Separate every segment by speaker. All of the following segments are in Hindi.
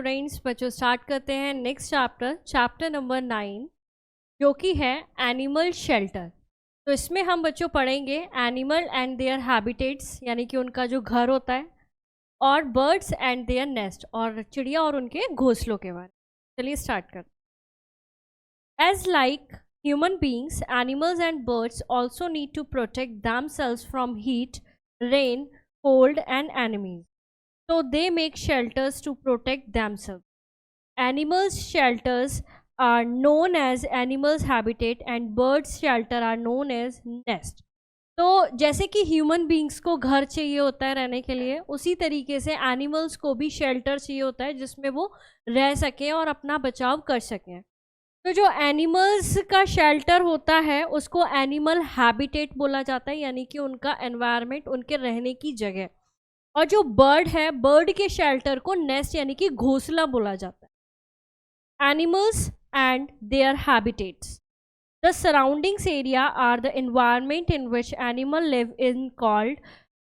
Speaker 1: स्टूडेंट्स, बच्चों स्टार्ट करते हैं नेक्स्ट चैप्टर नंबर 9, जो कि है एनिमल शेल्टर। तो इसमें हम बच्चों पढ़ेंगे एनिमल एंड देयर हैबिटेट्स, यानी कि उनका जो घर होता है, और बर्ड्स एंड देयर नेस्ट, और चिड़िया और उनके घोंसलों के बारे में। चलिए स्टार्ट करते हैं। As like human beings, animals and birds also need to protect themselves from heat, rain, cold and enemies. So they make shelters to protect themselves. Animals shelters are known as animals habitat and birds shelter are known as nest. तो जैसे कि ह्यूमन बींग्स को घर चाहिए होता है रहने के लिए, उसी तरीके से एनिमल्स को भी शेल्टर चाहिए होता है जिसमें वो रह सकें और अपना बचाव कर सकें। तो जो एनिमल्स का शेल्टर होता है उसको एनिमल हैबिटेट बोला जाता है, यानी कि उनका एनवायरनमेंट, उनके रहने की जगह। और जो बर्ड है, बर्ड के शेल्टर को नेस्ट यानी कि घोंसला बोला जाता है। Animals and their habitats, the surroundings area are the environment in which animal live in called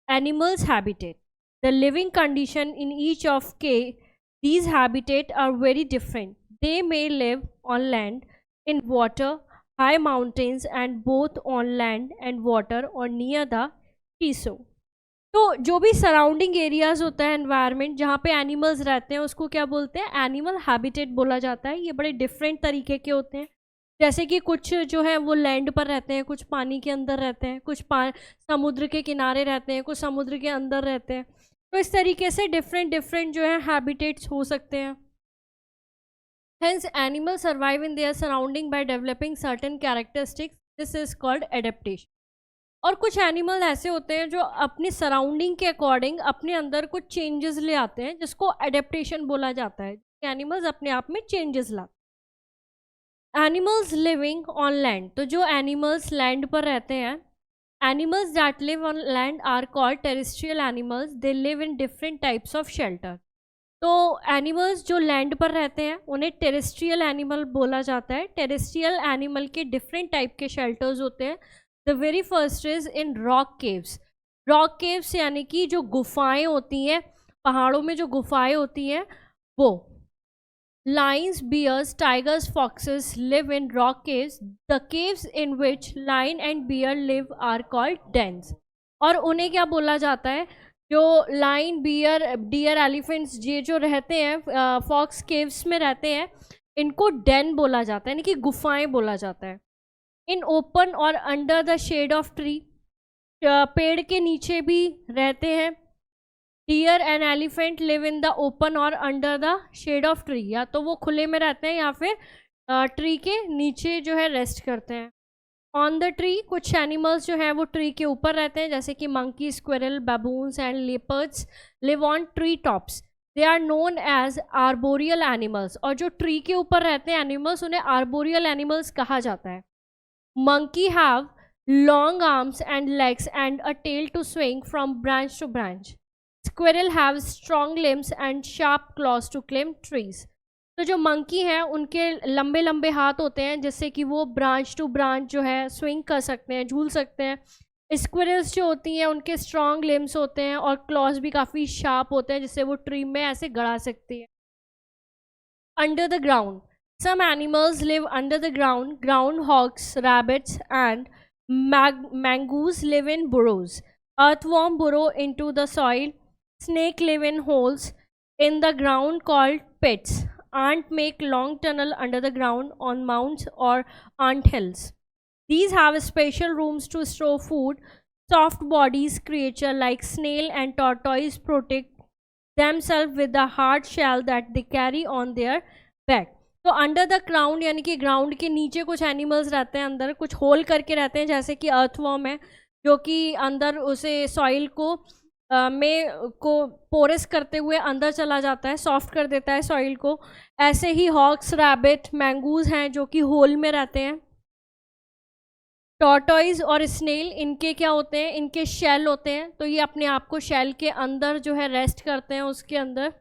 Speaker 1: animals habitat. The living condition in each of के these habitat are very different. They may live on land, in water, high mountains and both on land and water or near the seashore. तो जो भी सराउंडिंग एरियाज होता है, एनवायरनमेंट जहाँ पे एनिमल्स रहते हैं, उसको क्या बोलते हैं? एनिमल हैबिटेट बोला जाता है। ये बड़े डिफरेंट तरीके के होते हैं, जैसे कि कुछ जो है वो लैंड पर रहते हैं, कुछ पानी के अंदर रहते हैं, कुछ समुद्र के किनारे रहते हैं, कुछ समुद्र के अंदर रहते हैं। तो इस तरीके से डिफरेंट जो है हैबिटेट्स हो सकते हैं। Hence, animals survive in their surrounding by developing certain characteristics. This is called adaptation. और कुछ एनिमल ऐसे होते हैं जो अपनी सराउंडिंग के अकॉर्डिंग अपने अंदर कुछ चेंजेस ले आते हैं, जिसको एडेप्टेशन बोला जाता है। एनिमल्स अपने आप में चेंजेस लाते हैं। एनिमल्स लिविंग ऑन लैंड, तो जो एनिमल्स लैंड पर रहते हैं, animals that live on land are called terrestrial animals. They live in different types of shelter. तो एनिमल्स जो लैंड पर रहते हैं उन्हें टेरेस्ट्रियल एनिमल बोला जाता है। टेरेस्ट्रियल एनिमल के डिफरेंट टाइप के शेल्टर्स होते हैं। The very first is in rock caves. Rock caves यानी कि जो गुफाएं होती हैं, पहाड़ों में जो गुफाएं होती हैं वो। Lions, bears, tigers, foxes live in rock caves. The caves in which lion and bear live are called dens. और उन्हें क्या बोला जाता है? जो लाइन, बियर, डियर, एलिफेंट्स ये जो रहते हैं फॉक्स केव्स में रहते हैं, इनको डेन बोला जाता है, यानी कि गुफाएं बोला जाता है। इन ओपन और under the shade of tree, पेड़ के नीचे भी रहते हैं। Deer and elephant live in the open और under the shade of tree, या तो वो खुले में रहते हैं या फिर ट्री के नीचे जो है रेस्ट करते हैं। ऑन द ट्री, कुछ एनिमल्स जो है वो ट्री के ऊपर रहते हैं, जैसे कि monkey, squirrel, baboons and leopards live on tree tops. They are known as arboreal animals. और जो ट्री के ऊपर रहते हैं एनिमल्स, उन्हें आर्बोरियल एनिमल्स कहा जाता है। Monkey have long arms and legs and a tail to swing from branch to branch. Squirrel have strong limbs and sharp claws to climb trees. तो जो मंकी हैं उनके लंबे लंबे हाथ होते हैं, जिससे कि वो ब्रांच टू ब्रांच जो है स्विंग कर सकते हैं, झूल सकते हैं। स्क्विरल्स जो होती हैं उनके स्ट्रॉन्ग लिम्स होते हैं और क्लॉज भी काफ़ी शार्प होते हैं, जिससे वो ट्री में ऐसे गड़ा सकती है। Under the ground, some animals live under the ground. Ground hogs, rabbits and mongoose live in burrows. Earthworm burrow into the soil. Snake live in holes in the ground called pits. Ant make long tunnel under the ground on mounds or ant hills. These have special rooms to store food. Soft bodies creature like snail and tortoise protect themselves with the hard shell that they carry on their back. तो अंडर द ग्राउंड यानी कि ग्राउंड के नीचे कुछ एनिमल्स रहते हैं, अंदर कुछ होल करके रहते हैं, जैसे कि अर्थवॉर्म है जो कि अंदर उसे सॉइल को पोरस करते हुए अंदर चला जाता है, सॉफ्ट कर देता है सॉइल को। ऐसे ही हॉक्स, रैबिट, मैंगूज हैं जो कि होल में रहते हैं। टॉर्टॉइज और स्नेल, इनके क्या होते हैं? इनके शेल होते हैं, तो ये अपने आप को शेल के अंदर जो है रेस्ट करते हैं उसके अंदर।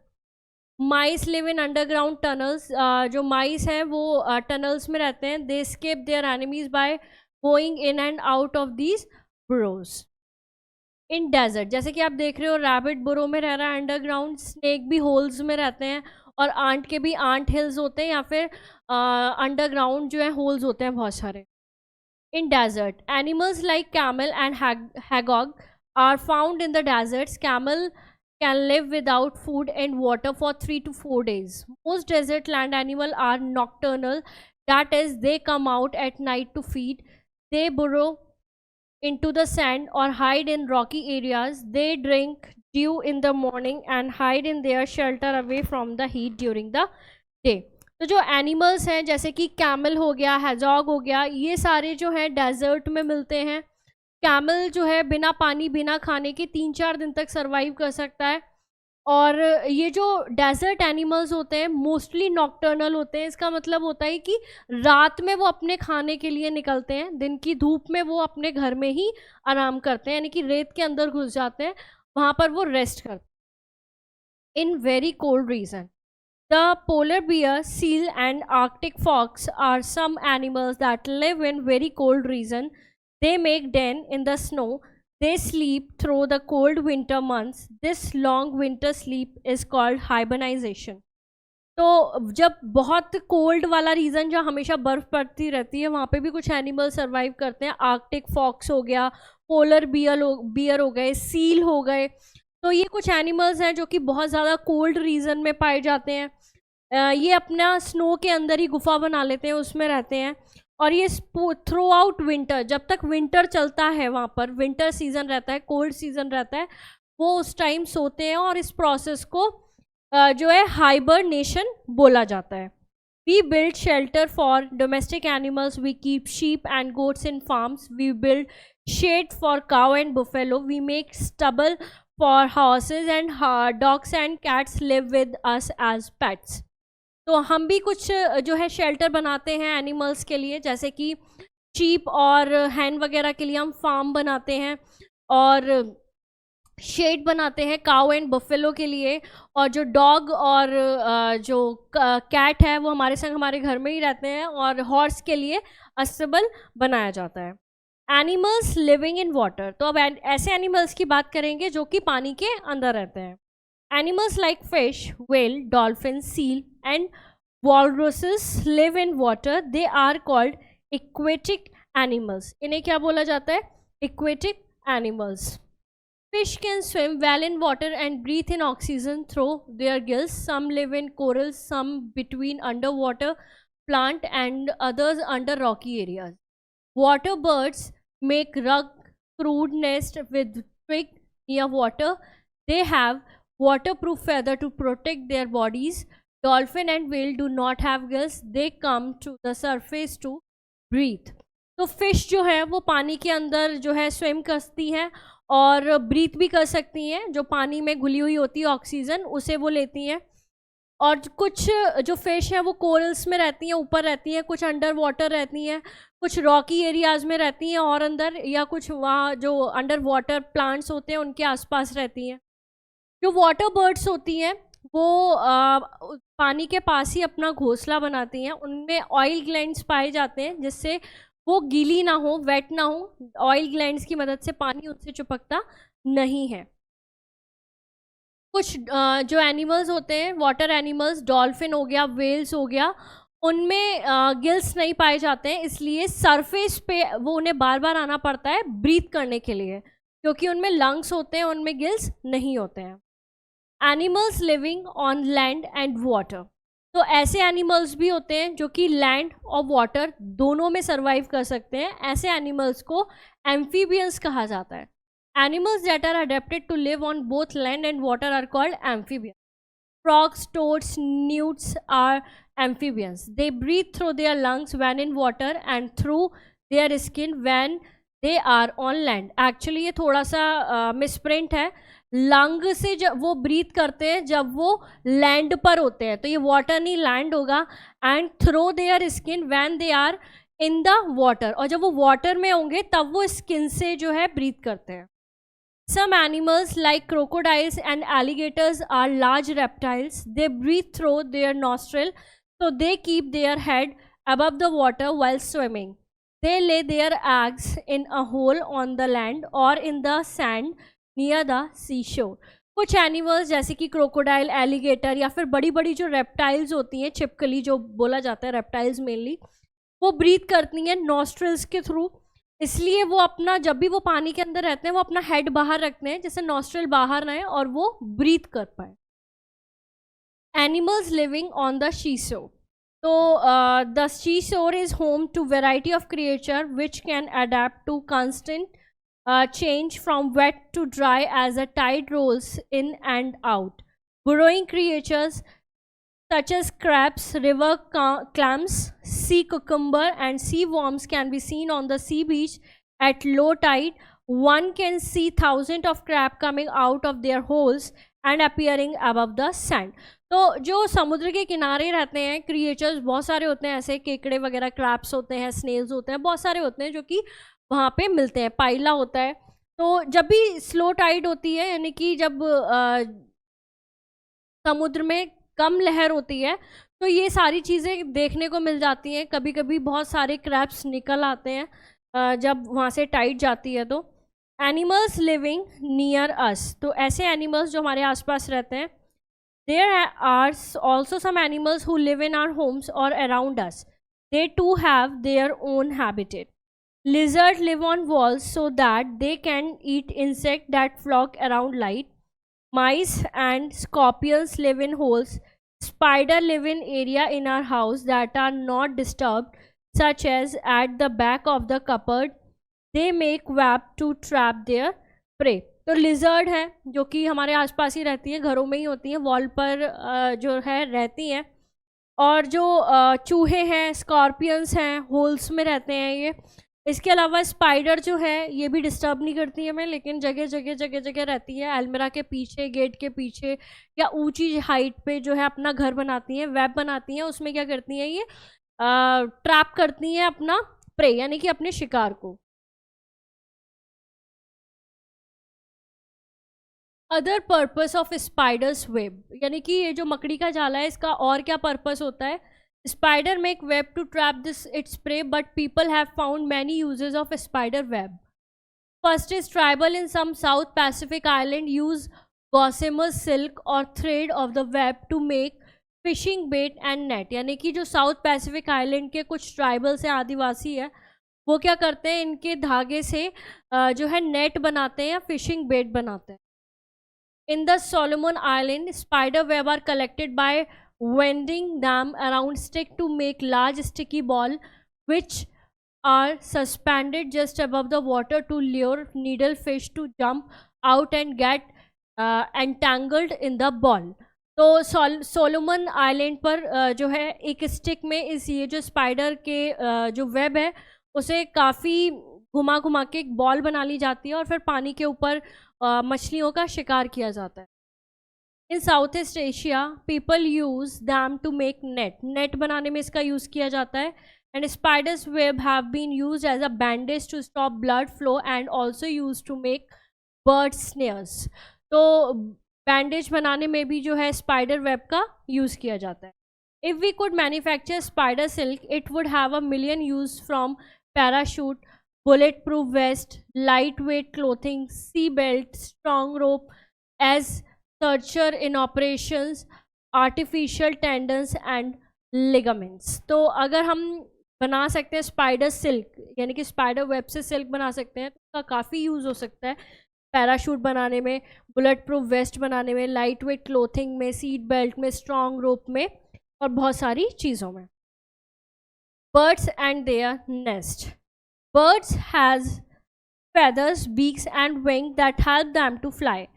Speaker 1: Mice live in underground tunnels. जो माइस हैं वो टनल्स में रहते हैं। They escape their enemies by going in and out of these burrows. In desert, जैसे कि आप देख रहे हो रैबिट बुरो में रह रहा है अंडरग्राउंड, स्नेक भी होल्स में रहते हैं, और आंट के भी आंट हिल्स होते हैं या फिर अंडरग्राउंड जो है होल्स होते हैं बहुत सारे। In desert, animals like camel and hagog are found in the deserts. Camel can live without food and water for 3 to 4 days. Most desert land animals are nocturnal, that is, they come out at night to feed. They burrow into the sand or hide in rocky areas. They drink dew in the morning and hide in their shelter away from the heat during the day. तो जो एनिमल्स हैं जैसे कि कैमल हो गया, हैजॉग हो गया, ये सारे जो हैं डेजर्ट में मिलते हैं। कैमल जो है बिना पानी बिना खाने के 3-4 दिन तक सरवाइव कर सकता है। और ये जो डेजर्ट एनिमल्स होते हैं मोस्टली नॉक्टर्नल होते हैं। इसका मतलब होता है कि रात में वो अपने खाने के लिए निकलते हैं, दिन की धूप में वो अपने घर में ही आराम करते हैं, यानी कि रेत के अंदर घुस जाते हैं, वहाँ पर वो रेस्ट करते हैं। In very cold region, the polar bear, seal and arctic fox are some animals that live in very cold region. They make den in the snow. They sleep through the cold winter months. This long winter sleep is called hibernization. तो जब बहुत कोल्ड वाला रीजन जहाँ हमेशा बर्फ पड़ती रहती है वहाँ पे भी कुछ एनिमल सर्वाइव करते हैं। आर्कटिक फॉक्स हो गया, पोलर बियर हो गए, सील हो गए। तो ये कुछ एनिमल्स हैं जो कि बहुत ज़्यादा कोल्ड रीजन में पाए जाते हैं। ये अपना स्नो के अंदर ही गुफा बना लेते हैं, उसमें रहते हैं। और ये थ्रू आउट विंटर, जब तक विंटर चलता है वहाँ पर विंटर सीजन रहता है, कोल्ड सीजन रहता है, वो उस टाइम सोते हैं। और इस प्रोसेस को जो है हाइबरनेशन बोला जाता है। We build shelter for domestic animals. We keep sheep and goats in farms. We build shade for cow and buffalo. We make stubble for horses, and dogs and cats live with us as pets. तो हम भी कुछ जो है शेल्टर बनाते हैं एनिमल्स के लिए, जैसे कि शीप और हैन वगैरह के लिए हम फार्म बनाते हैं, और शेड बनाते हैं काउ एंड बफेलो के लिए। और जो डॉग और जो कैट है वो हमारे संग हमारे घर में ही रहते हैं। और हॉर्स के लिए अस्टबल बनाया जाता है। एनिमल्स लिविंग इन वाटर, तो अब ऐसे एनिमल्स की बात करेंगे जो कि पानी के अंदर रहते हैं। Animals like fish, whale, dolphin, seal and walruses live in water. They are called aquatic animals. इन्हें क्या बोला जाता है? Aquatic animals. Fish can swim well in water and breathe in oxygen through their gills. Some live in corals, some between underwater plant and others under rocky areas. Water birds make rugged, crude nest with twig near water. They have waterproof feather to protect their bodies. Dolphin and whale do not have gills. They come to the surface to breathe. तो फिश जो है वो पानी के अंदर जो है स्विम करती हैं और ब्रीथ भी कर सकती हैं। जो पानी में घुली हुई होती है ऑक्सीजन उसे वो लेती हैं। और कुछ जो फिश हैं वो कोरल्स में रहती हैं, ऊपर रहती हैं, कुछ अंडर वाटर रहती हैं, कुछ रॉकी एरियाज़ में रहती हैं और अंदर, या कुछ वहाँ जो अंडर वाटर प्लांट्स होते हैं उनके आसपास रहती हैं। जो वाटर बर्ड्स होती हैं वो पानी के पास ही अपना घोंसला बनाती हैं। उनमें ऑयल ग्लैंड्स पाए जाते हैं जिससे वो गीली ना हो, वेट ना हो। ऑयल ग्लैंड्स की मदद से पानी उनसे चिपकता नहीं है। कुछ जो एनिमल्स होते हैं वाटर एनिमल्स, डॉल्फिन हो गया, वेल्स हो गया, उनमें गिल्स नहीं पाए जाते हैं, इसलिए सरफेस पे वो उन्हें बार बार आना पड़ता है ब्रीथ करने के लिए, क्योंकि उनमें लंग्स होते हैं, उनमें गिल्स नहीं होते हैं। Animals living on land and water, तो ऐसे एनिमल्स भी होते हैं जो कि लैंड और वाटर दोनों में सर्वाइव कर सकते हैं। ऐसे एनिमल्स को एम्फीबियंस कहा जाता है। Animals that are adapted to live on both land and water are called amphibians. Frogs, toads, newts are amphibians. They breathe through their lungs when in water and through their skin when they are on land. Actually ये थोड़ा सा मिसप्रिंट है। लंग से जब वो ब्रीथ करते हैं जब वो लैंड पर होते हैं, तो ये वाटर नहीं लैंड होगा। And through their skin when they are in the water, और जब वो वाटर में होंगे तब वो स्किन से जो है ब्रीथ करते हैं। Some animals like crocodiles and alligators are large reptiles. They breathe through their nostril, so they keep their head above the water while swimming. They lay their eggs in a hole on the land or in the sand near the seashore. कुछ एनिमल्स जैसे कि क्रोकोडाइल, एलिगेटर या फिर बड़ी बड़ी जो रेप्टाइल्स होती हैं, छिपकली जो बोला जाता है, रेप्टाइल्स मेनली, वो ब्रीथ करती हैं नॉस्ट्रल्स के थ्रू। इसलिए वो अपना, जब भी वो पानी के अंदर रहते हैं, वो अपना हेड बाहर रखते हैं जिससे नॉस्ट्रल बाहर रहे और वो ब्रीथ कर पाए। Animals living on the seashore. तो the seashore is home to variety of creature which can adapt to constant change from wet to dry as the tide rolls in and out. Burrowing creatures such as crabs, river clams, sea cucumber, and sea worms can be seen on the sea beach at low tide. One can see thousands of crab coming out of their holes and appearing above the sand. तो जो समुद्र के किनारे रहते हैं क्रिएचर्स बहुत सारे होते हैं, ऐसे केकड़े वगैरह, क्रैब्स होते हैं, स्नेल्स होते हैं, बहुत सारे होते हैं जो कि वहाँ पे मिलते हैं। पाइला होता है। तो जब भी स्लो टाइड होती है, यानी कि जब समुद्र में कम लहर होती है, तो ये सारी चीज़ें देखने को मिल जाती हैं। कभी कभी बहुत सारे क्रैब्स निकल आते हैं जब वहाँ से टाइड जाती है। तो एनिमल्स लिविंग नियर अस, तो ऐसे एनिमल्स जो हमारे आसपास रहते हैं। There are also some animals who live in our homes और around us, they too have their own habitat. Lizards live on walls so that they can eat insects that flock around light. Mice and scorpions live in holes. Spiders live in area in our house that are not disturbed, such as at the back of the cupboard. They make web to trap their prey. तो लिजर्ड है जो कि हमारे आसपास ही रहती है, घरों में ही होती हैं, वॉल पर जो है रहती हैं। और जो चूहे हैं, स्कॉर्पियंस हैं, होल्स में रहते हैं ये। इसके अलावा स्पाइडर जो है ये भी डिस्टर्ब नहीं करती है हमें, लेकिन जगह जगह रहती है। अलमीरा के पीछे, गेट के पीछे या ऊंची हाइट पे जो है अपना घर बनाती हैं, वेब बनाती हैं। उसमें क्या करती हैं ये, ट्रैप करती हैं अपना प्रे, यानी कि अपने शिकार को। Other purpose of spiders web, यानी कि ये जो मकड़ी का जाला है इसका और क्या पर्पस होता है। Spider make web to trap its prey, but people have found many uses of spider web. First is tribal in some South Pacific island use gossamer silk or thread of the web to make fishing bait and net. यानी कि जो साउथ पैसिफिक आइलैंड के कुछ ट्राइबल से आदिवासी है, वो क्या करते हैं, इनके धागे से जो है नेट बनाते हैं या फिशिंग बेट बनाते हैं। In the Solomon Island, spider web are collected by winding them around stick to make large sticky ball which are suspended just above the water to lure needlefish to jump out and get entangled in the ball. तो सोलोमन आइलैंड पर जो है एक स्टिक में इस ये जो स्पाइडर के जो वेब है उसे काफ़ी घुमा घुमा के एक बॉल बना ली जाती है और फिर पानी के ऊपर मछलियों का शिकार किया जाता है। In South East Asia people use them to make net, net बनाने में इसका यूज़ किया जाता है। And spiders web have been use as a bandage to stop blood flow and also use to make bird snares. तो बैंडेज बनाने में भी जो है स्पाइडर वेब का यूज़ किया जाता है। If we could manufacture spider silk it would have a million use from parachute, bulletproof vest, lightweight clothing, seat belt, strong rope as searcher in operations, artificial tendons and ligaments. तो अगर हम बना सकते हैं स्पाइडर सिल्क, यानी कि स्पाइडर वेब से सिल्क बना सकते हैं, तो उसका काफ़ी यूज़ हो सकता है पैराशूट बनाने में, बुलेट प्रूफ वेस्ट बनाने में, लाइट वेट क्लोथिंग में, सीट बेल्ट में, स्ट्रॉन्ग रोप में और बहुत सारी चीज़ों में। Birds and there nest. Birds has feathers, beaks and wings that help them to fly.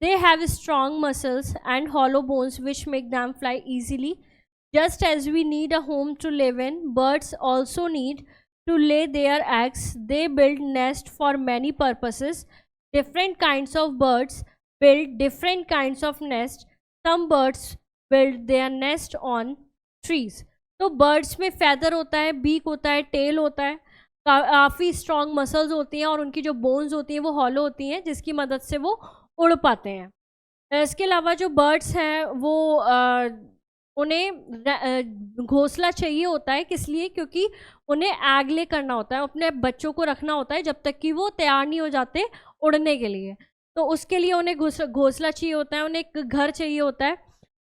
Speaker 1: They have strong muscles and hollow bones which make them fly easily. Just as we need a home to live in, birds also need to lay their eggs. They build nests for many purposes. Different kinds of birds build different kinds of nests. Some birds build their nest on trees. तो birds में feather होता है, beak होता है, tail होता है, काफ़ी स्ट्रॉन्ग मसल्स होती हैं और उनकी जो बोन्स होती हैं वो हॉलो होती हैं जिसकी मदद से वो उड़ पाते हैं। इसके अलावा जो बर्ड्स हैं वो उन्हें घोंसला चाहिए होता है, किस लिए, क्योंकि उन्हें एग ले करना होता है, अपने बच्चों को रखना होता है जब तक कि वो तैयार नहीं हो जाते उड़ने के लिए। तो उसके लिए उन्हें घोंसला चाहिए होता है, उन्हें एक घर चाहिए होता है,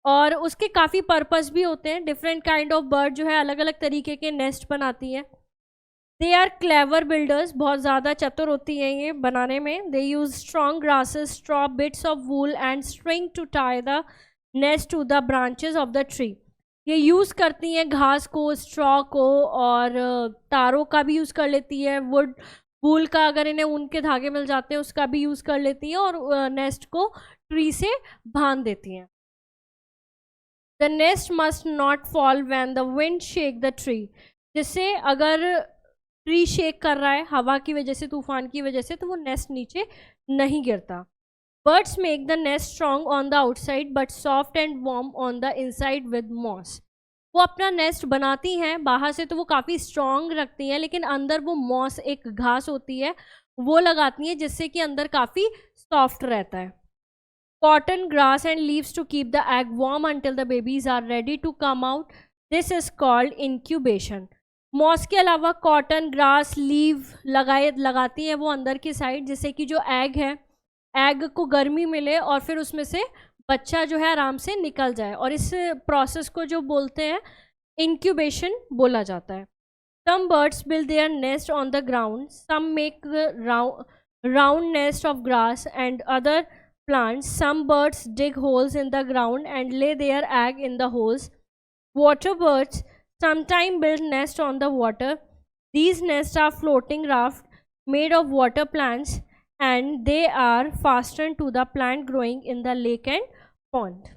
Speaker 1: और उसके काफ़ी पर्पस भी होते हैं। डिफरेंट काइंड ऑफ बर्ड जो है अलग अलग तरीके के नेस्ट बनाती हैं। दे आर क्लेवर बिल्डर्स, बहुत ज़्यादा चतुर होती हैं ये बनाने में। They use strong grasses, straw, bits of wool and string to tie the nest to the branches of the tree. ये यूज़ करती हैं घास को, स्ट्रॉ को, और तारों का भी यूज़ कर लेती है, वुड, वूल का, अगर इन्हें ऊन के धागे मिल जाते हैं उसका भी यूज़ कर लेती हैं, और नेस्ट को ट्री से बांध देती हैं। The nest must not fall when the wind shake the tree, जिससे अगर ट्री शेक कर रहा है हवा की वजह से, तूफान की वजह से, तो वो नेस्ट नीचे नहीं गिरता। Birds make the nest strong on the outside but soft and warm on the inside with moss. वो अपना नेस्ट बनाती हैं बाहर से तो वो काफ़ी स्ट्रॉन्ग रखती हैं, लेकिन अंदर वो मॉस, एक घास होती है, वो लगाती हैं, जिससे कि अंदर काफ़ी सॉफ्ट रहता है। Cotton, grass and leaves to keep the egg warm until the babies are ready to come out, this is called incubation. Moss के अलावा कॉटन, ग्रास, लीव लगाती हैं वो अंदर की साइड, जिससे कि जो एग है, एग को गर्मी मिले और फिर उसमें से बच्चा जो है आराम से निकल जाए, और इस प्रोसेस को जो बोलते हैं इंक्यूबेशन बोला जाता है। Some birds build their nest on the ground, some make round nest of grass and other plants. Some birds dig holes in the ground and lay their egg in the holes. Water birds sometimes build nests on the water. These nests are floating raft made of water plants, and they are fastened to the plant growing in the lake and pond.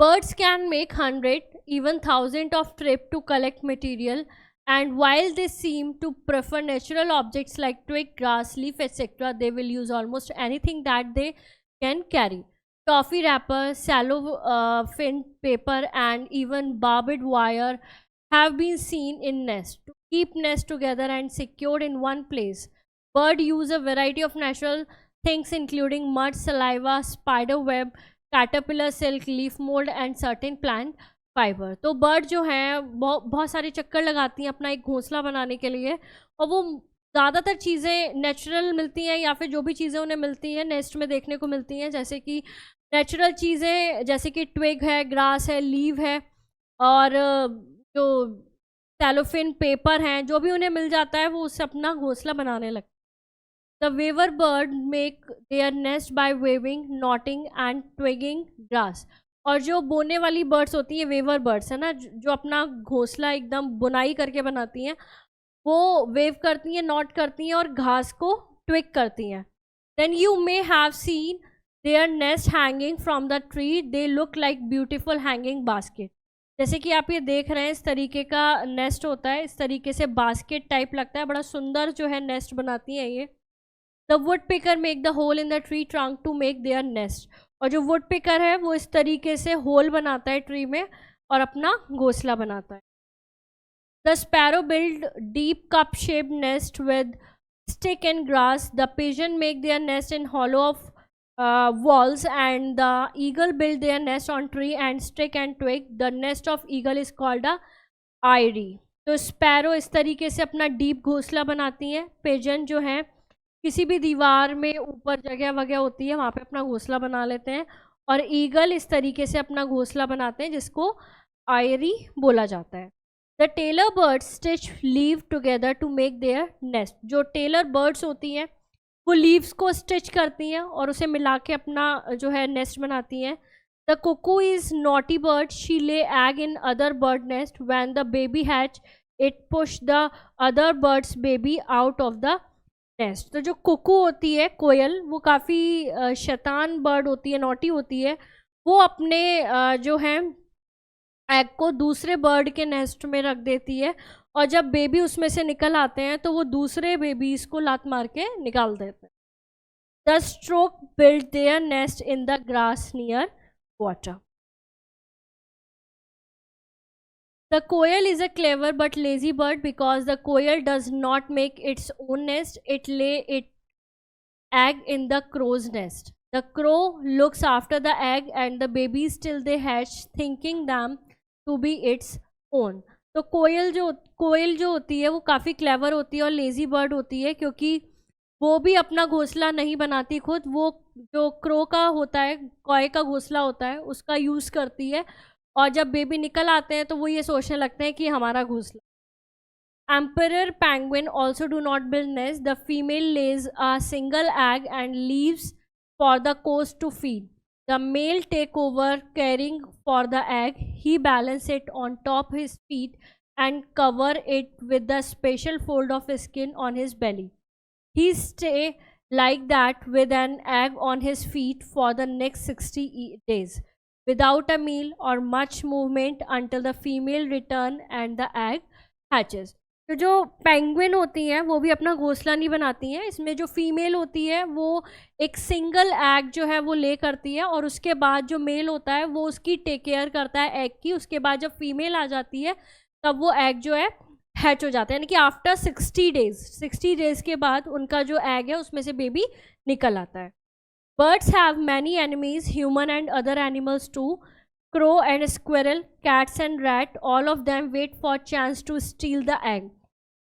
Speaker 1: Birds can make 100, even 1,000 of trips to collect material, and while they seem to prefer natural objects like twig, grass, leaf, etc., they will use almost anything that they can carry. Toffee wrapper, cellophane paper, and even barbed wire have been seen in nests to keep nests together and secured in one place. Birds use a variety of natural things including mud, saliva, spider web, caterpillar silk, leaf mold, and certain plant fibre. तो बर्ड जो हैं बहुत सारे चक्कर लगाती हैं अपना एक घोंसला बनाने के लिए, और वो ज़्यादातर चीज़ें नेचुरल मिलती हैं, या फिर जो भी चीज़ें उन्हें मिलती हैं नेस्ट में देखने को मिलती हैं, जैसे कि नेचुरल चीज़ें जैसे कि ट्विग है, ग्रास है, लीव है, और जो सेलोफेन पेपर हैं, जो भी उन्हें मिल जाता है वो उससे अपना घोंसला बनाने लगता है। The weaver bird make their nest by weaving, knotting and twigging grass. और जो बोने वाली बर्ड्स होती हैं, वेवर बर्ड्स है ना, जो अपना घोंसला एकदम बुनाई करके बनाती हैं, वो वेव करती हैं, नॉट करती हैं और घास को ट्विक करती हैं। Then you may have seen their nest hanging from the tree, they look like beautiful hanging basket. जैसे कि आप ये देख रहे हैं इस तरीके का नेस्ट होता है, इस तरीके से बास्केट टाइप लगता है, बड़ा सुंदर जो है नेस्ट बनाती हैं ये। The woodpecker make the hole in the tree trunk to make their nest, और जो वुड पिकर है वो इस तरीके से होल बनाता है ट्री में और अपना घोंसला बनाता है। The sparrow build deep cup shaped nest with stick and grass, the pigeon make their nest in hollow of walls, and the eagle build their nest on tree and stick and twig. The nest of eagle is called a eyrie. तो स्पैरो इस तरीके से अपना डीप घोंसला बनाती हैं, पिजन जो है किसी भी दीवार में ऊपर जगह वगैरह होती है वहाँ पे अपना घोंसला बना लेते हैं, और ईगल इस तरीके से अपना घोंसला बनाते हैं जिसको आयरी बोला जाता है। The tailor birds stitch leave together to make their nest, जो टेलर बर्ड्स होती हैं वो लीव्स को स्टिच करती हैं और उसे मिला के अपना जो है नेस्ट बनाती हैं। The Kuku is naughty bird, she ले egg in other bird nest, when the baby hatch it push the other birds baby out of the nest. तो जो कुकू होती है, कोयल, वो काफ़ी शैतान बर्ड होती है, नॉटी होती है, वो अपने जो है एग को दूसरे बर्ड के नेस्ट में रख देती है, और जब बेबी उसमें से निकल आते हैं तो वो दूसरे बेबीज को लात मार के निकाल देते हैं। The stroke build their nest in the grass near water. The koel is a clever but lazy bird because the koel does not make its own nest. It lay its egg in the crow's nest. The crow looks after the egg and the babies till they hatch, thinking them to be its own. तो कोयल जो होती है वो काफ़ी क्लेवर होती है और लेज़ी बर्ड होती है, क्योंकि वो भी अपना घोंसला नहीं बनाती खुद, वो जो क्रो का होता है, कॉय का घोंसला होता है, उसका यूज़ करती है। और जब बेबी निकल आते हैं तो वो ये सोचने लगते हैं कि हमारा घोंसला। Emperor penguin also do not build nest. The female lays a single egg and leaves for the coast to feed. The male take over caring for the egg. He balance it on top his feet and cover it with the special fold of skin on his belly. He stay like that with an egg on his feet for the next 60 days without a meal or much movement until the female return and the egg hatches. तो जो पेंगुइन होती हैं वो भी अपना घोंसला नहीं बनाती हैं। इसमें जो फीमेल होती है वो एक सिंगल एग जो है वो ले करती है, और उसके बाद जो मेल होता है वो उसकी टेक केयर करता है एग की। उसके बाद जब फीमेल आ जाती है तब वो एग जो है हैच हो जाता है, यानी कि आफ्टर 60 डेज के बाद उनका जो एग है उसमें से बेबी निकल आता है। Birds have many enemies, human and other animals too. Crow and squirrel, cats and rat, all of them wait for chance to steal the egg.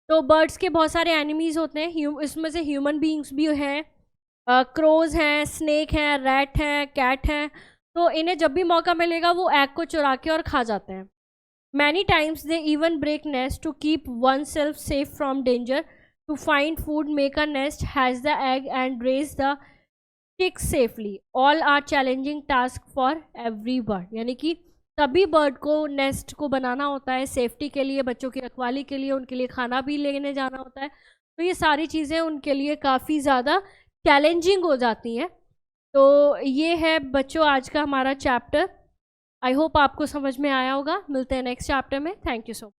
Speaker 1: तो बर्ड्स के बहुत सारे एनिमीज होते हैं, इसमें से ह्यूमन बीइंग्स भी हैं, क्रोज हैं, स्नेक हैं, रैट हैं, कैट हैं। तो इन्हें जब भी मौका मिलेगा वो एग को चुरा के और खा जाते हैं। Many times they even break nest to keep oneself safe from danger. To find food, make a nest, hatch the egg and raise the chicks safely. All are challenging task for every bird. यानी कि सभी बर्ड को नेस्ट को बनाना होता है सेफ्टी के लिए, बच्चों की रखवाली के लिए, उनके लिए खाना भी लेने जाना होता है। तो ये सारी चीज़ें उनके लिए काफ़ी ज़्यादा चैलेंजिंग हो जाती हैं। तो ये है बच्चों आज का हमारा चैप्टर। आई होप आपको समझ में आया होगा। मिलते हैं नेक्स्ट चैप्टर में। Thank you so much.